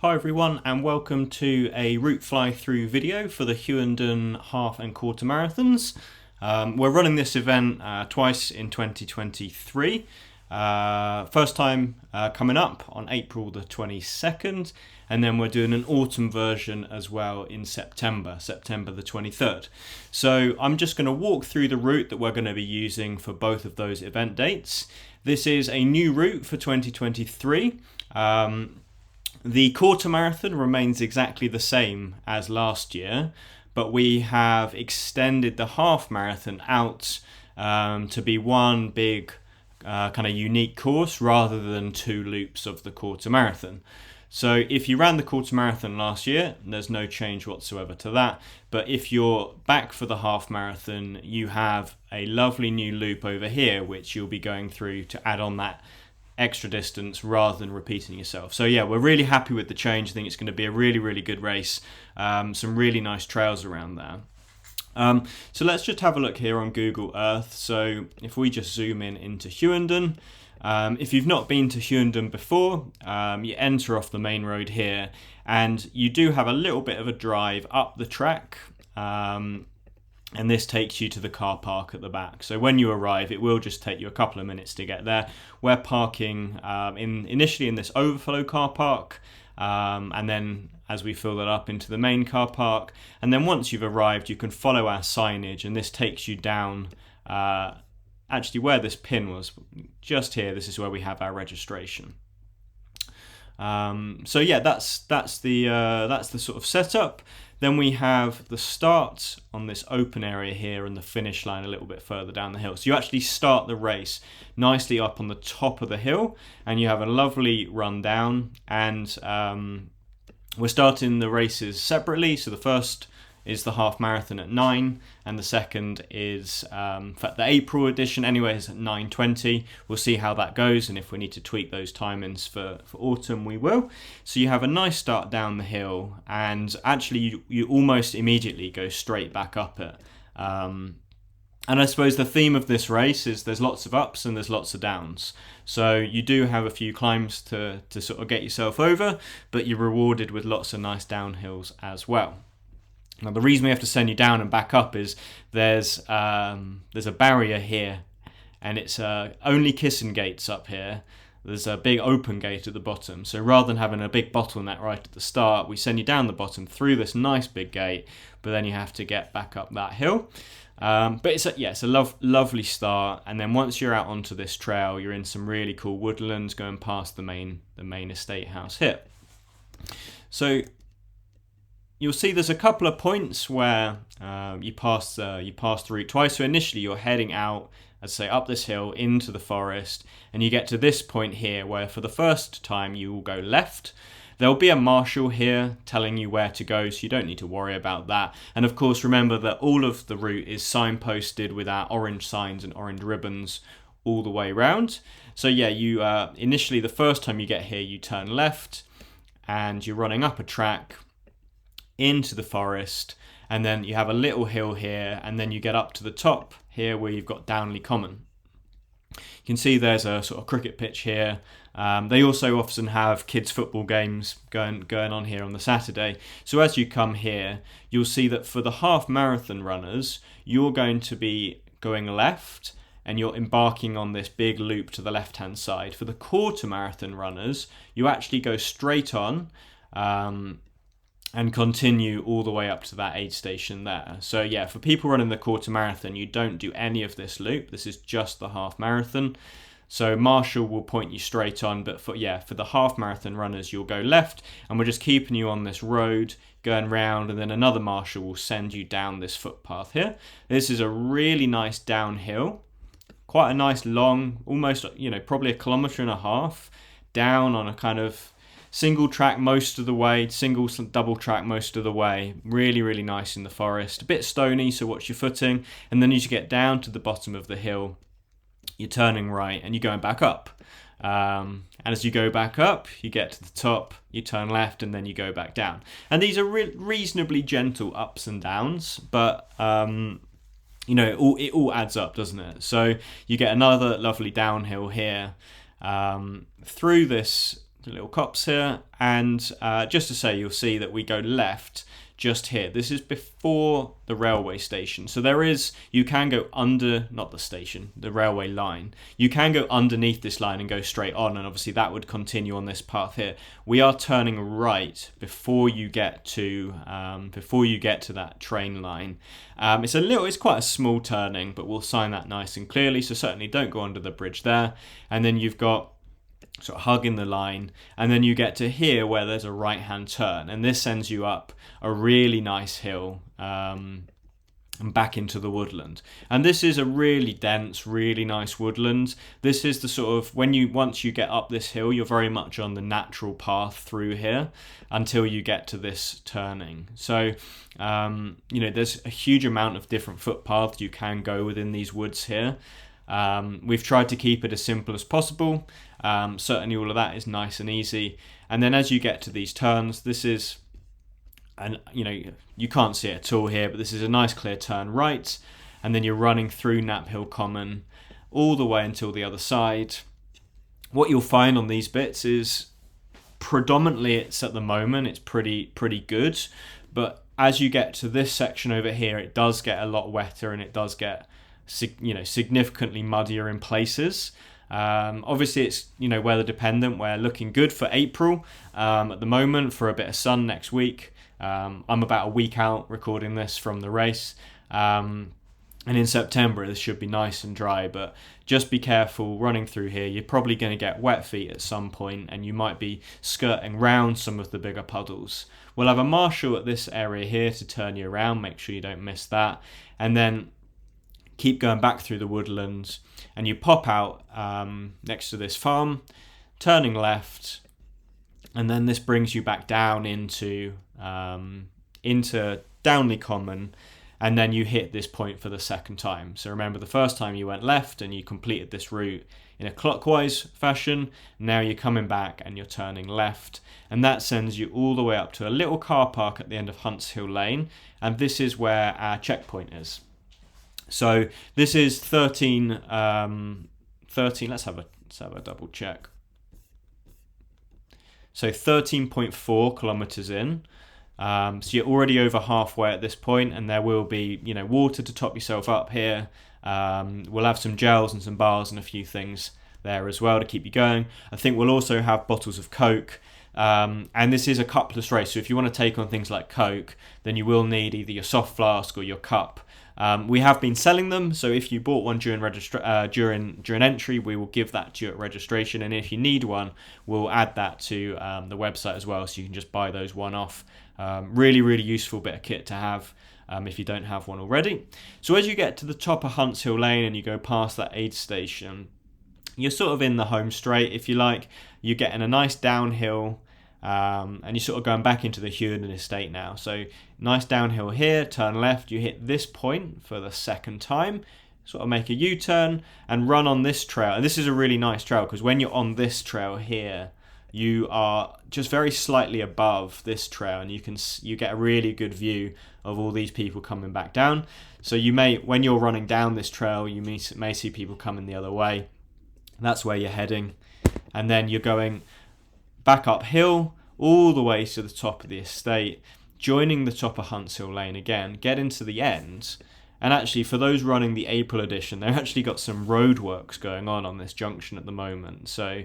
Hi everyone, and welcome to a route fly through video for the Hughenden half and quarter marathons. We're running this event twice in 2023. First time coming up on April the 22nd, and then we're doing an autumn version as well in September the 23rd. So I'm just going to walk through the route that we're going to be using for both of those event dates. This is a new route for 2023. The quarter marathon remains exactly the same as last year, but we have extended the half marathon out to be one big kind of unique course rather than two loops of the quarter marathon. So if you ran the quarter marathon last year, there's no change whatsoever to that. But if you're back for the half marathon, you have a lovely new loop over here, which you'll be going through to add on that extra distance rather than repeating yourself. So yeah, we're really happy with the change. I think it's going to be a really good race. Some really nice trails around there. So let's just have a look here on Google Earth. So if we just zoom in into Hughenden, if you've not been to Hughenden before, you enter off the main road here, and you do have a little bit of a drive up the track. And this takes you to the car park at the back. So when you arrive, it will just take you a couple of minutes to get there. We're parking initially in this overflow car park, and then as we fill that up into the main car park. And then once you've arrived, you can follow our signage, and this takes you down actually where this pin was, just here. This is where we have our registration. So yeah, that's the sort of setup. Then we have the start on this open area here and the finish line a little bit further down the hill. So you actually start the race nicely up on the top of the hill, and you have a lovely run down. And we're starting the races separately. So the first is the half marathon at 9, and the second is for the April edition anyway, is at 9:20. We'll see how that goes, and if we need to tweak those timings for autumn, we will. So you have a nice start down the hill, and actually you almost immediately go straight back up it. And I suppose the theme of this race is there's lots of ups and there's lots of downs. So you do have a few climbs to sort of get yourself over, but you're rewarded with lots of nice downhills as well. Now, the reason we have to send you down and back up is there's a barrier here, and it's only kissing gates up here. There's a big open gate at the bottom. So rather than having a big bottleneck right at the start, we send you down the bottom through this nice big gate, but then you have to get back up that hill. But it's a lovely start, and then once you're out onto this trail, you're in some really cool woodlands going past the main estate house here. So you'll see there's a couple of points where you pass the route twice. So initially you're heading out, as I say, up this hill into the forest, and you get to this point here where for the first time you will go left. There'll be a marshal here telling you where to go, so you don't need to worry about that. And of course, remember that all of the route is signposted with our orange signs and orange ribbons all the way round. So yeah, you initially, the first time you get here, you turn left, and you're running up a track into the forest, and then you have a little hill here, and then you get up to the top here where you've got Downley Common. You can see there's a sort of cricket pitch here. They also often have kids football games going on here on the Saturday. So as you come here, you'll see that for the half marathon runners, you're going to be going left, and you're embarking on this big loop to the left hand side. For the quarter marathon runners, you actually go straight on and continue all the way up to that aid station there. So yeah, for people running the quarter marathon, you don't do any of this loop. This is just the half marathon. So Marshall will point you straight on, but for the half marathon runners, you'll go left, and we're just keeping you on this road, going round, and then another marshal will send you down this footpath here. This is a really nice downhill, quite a nice long, almost, probably 1.5 kilometers down on a kind of single track most of the way, double track most of the way. Really nice in the forest. A bit stony, so watch your footing. And then as you get down to the bottom of the hill, you're turning right and you're going back up. And as you go back up, you get to the top, you turn left, and then you go back down. And these are reasonably gentle ups and downs, but it all adds up, doesn't it? So you get another lovely downhill here through this the little copse here, and just to say, you'll see that we go left just here. This is before the railway station, so you can go under, not the station, the railway line. You can go underneath this line and go straight on, and obviously that would continue on this path here. We are turning right before you get to that train line. It's quite a small turning, but we'll sign that nice and clearly, so certainly don't go under the bridge there. And then you've got sort of hugging the line, and then you get to here where there's a right hand turn, and this sends you up a really nice hill and back into the woodland. And this is a really dense, really nice woodland. This is the sort of, once you get up this hill, you're very much on the natural path through here until you get to this turning. So there's a huge amount of different footpaths you can go within these woods here. We've tried to keep it as simple as possible. Certainly all of that is nice and easy. And then as you get to these turns, this is, and you can't see it at all here, but this is a nice clear turn right. And then you're running through Knapp Hill Common all the way until the other side. What you'll find on these bits is predominantly it's pretty good. But as you get to this section over here, it does get a lot wetter and it does get significantly muddier in places. Obviously it's weather dependent. We're looking good for April at the moment, for a bit of sun next week. I'm about a week out recording this from the race, and in September this should be nice and dry, but just be careful running through here. You're probably going to get wet feet at some point, and you might be skirting round some of the bigger puddles. We'll have a marshal at this area here to turn you around, make sure you don't miss that, and then keep going back through the woodlands, and you pop out next to this farm, turning left, and then this brings you back down into Downley Common, and then you hit this point for the second time. So remember, the first time you went left and you completed this route in a clockwise fashion. Now you're coming back and you're turning left, and that sends you all the way up to a little car park at the end of Hunts Hill Lane, and this is where our checkpoint is. So this is 13, let's have a double check. So 13.4 kilometers in. So you're already over halfway at this point, and there will be, water to top yourself up here. We'll have some gels and some bars and a few things there as well to keep you going. I think we'll also have bottles of Coke. And this is a cupless race, so if you want to take on things like Coke, then you will need either your soft flask or your cup. We have been selling them, so if you bought one during entry, we will give that to you at registration, and if you need one, we'll add that to the website as well, so you can just buy those one off. Really, really useful bit of kit to have if you don't have one already. So as you get to the top of Hunts Hill Lane and you go past that aid station, you're sort of in the home straight, if you like. You're getting a nice downhill, and you're sort of going back into the Hughenden estate now. So nice downhill here, turn left, you hit this point for the second time, sort of make a U-turn and run on this trail. And this is a really nice trail, because when you're on this trail here, you are just very slightly above this trail, and you get a really good view of all these people coming back down. So when you're running down this trail, you may see people coming the other way. That's where you're heading, and then you're going back uphill all the way to the top of the estate, joining the top of Hunts Hill Lane again, getting to the end. And actually, for those running the April edition, they've actually got some roadworks going on this junction at the moment. So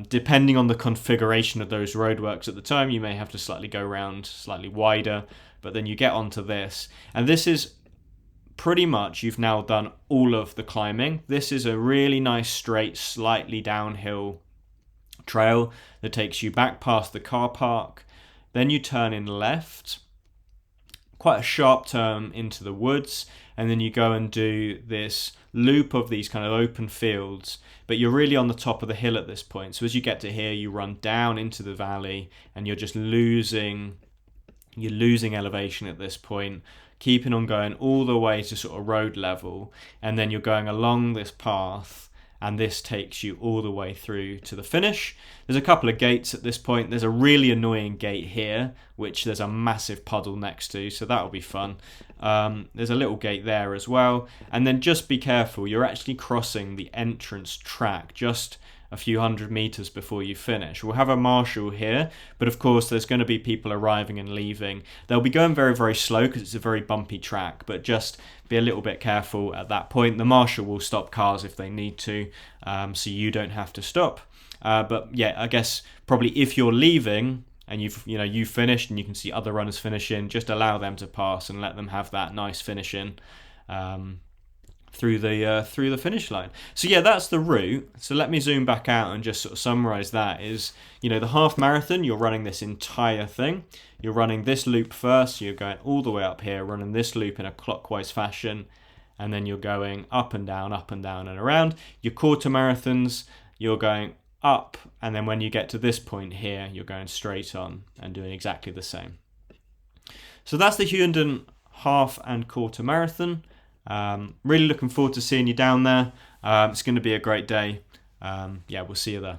depending on the configuration of those roadworks at the time, you may have to slightly go around slightly wider, but then you get onto this. And this is pretty much, you've now done all of the climbing. This is a really nice straight, slightly downhill trail that takes you back past the car park. Then you turn in left, quite a sharp turn into the woods, and then you go and do this loop of these kind of open fields, but you're really on the top of the hill at this point. So as you get to here, you run down into the valley, and you're just losing elevation at this point, keeping on going all the way to sort of road level, and then you're going along this path, and this takes you all the way through to the finish. There's a couple of gates at this point. There's a really annoying gate here, which there's a massive puddle next to, so that'll be fun. There's a little gate there as well. And then just be careful, you're actually crossing the entrance track just a few hundred meters before you finish. We'll have a marshal here, but of course there's going to be people arriving and leaving. They'll be going very, very slow because it's a very bumpy track, but just be a little bit careful at that point. The marshal will stop cars if they need to, so you don't have to stop. But yeah, I guess probably if you're leaving and you've finished and you can see other runners finishing, just allow them to pass and let them have that nice finishing through the finish line. So yeah, that's the route. So let me zoom back out and just sort of summarize that. Is, the half marathon, you're running this entire thing. You're running this loop first, so you're going all the way up here, running this loop in a clockwise fashion, and then you're going up and down and around. Your quarter marathons, you're going up, and then when you get to this point here, you're going straight on and doing exactly the same. So that's the Hughenden half and quarter marathon. Really looking forward to seeing you down there. It's going to be a great day. Yeah, we'll see you there.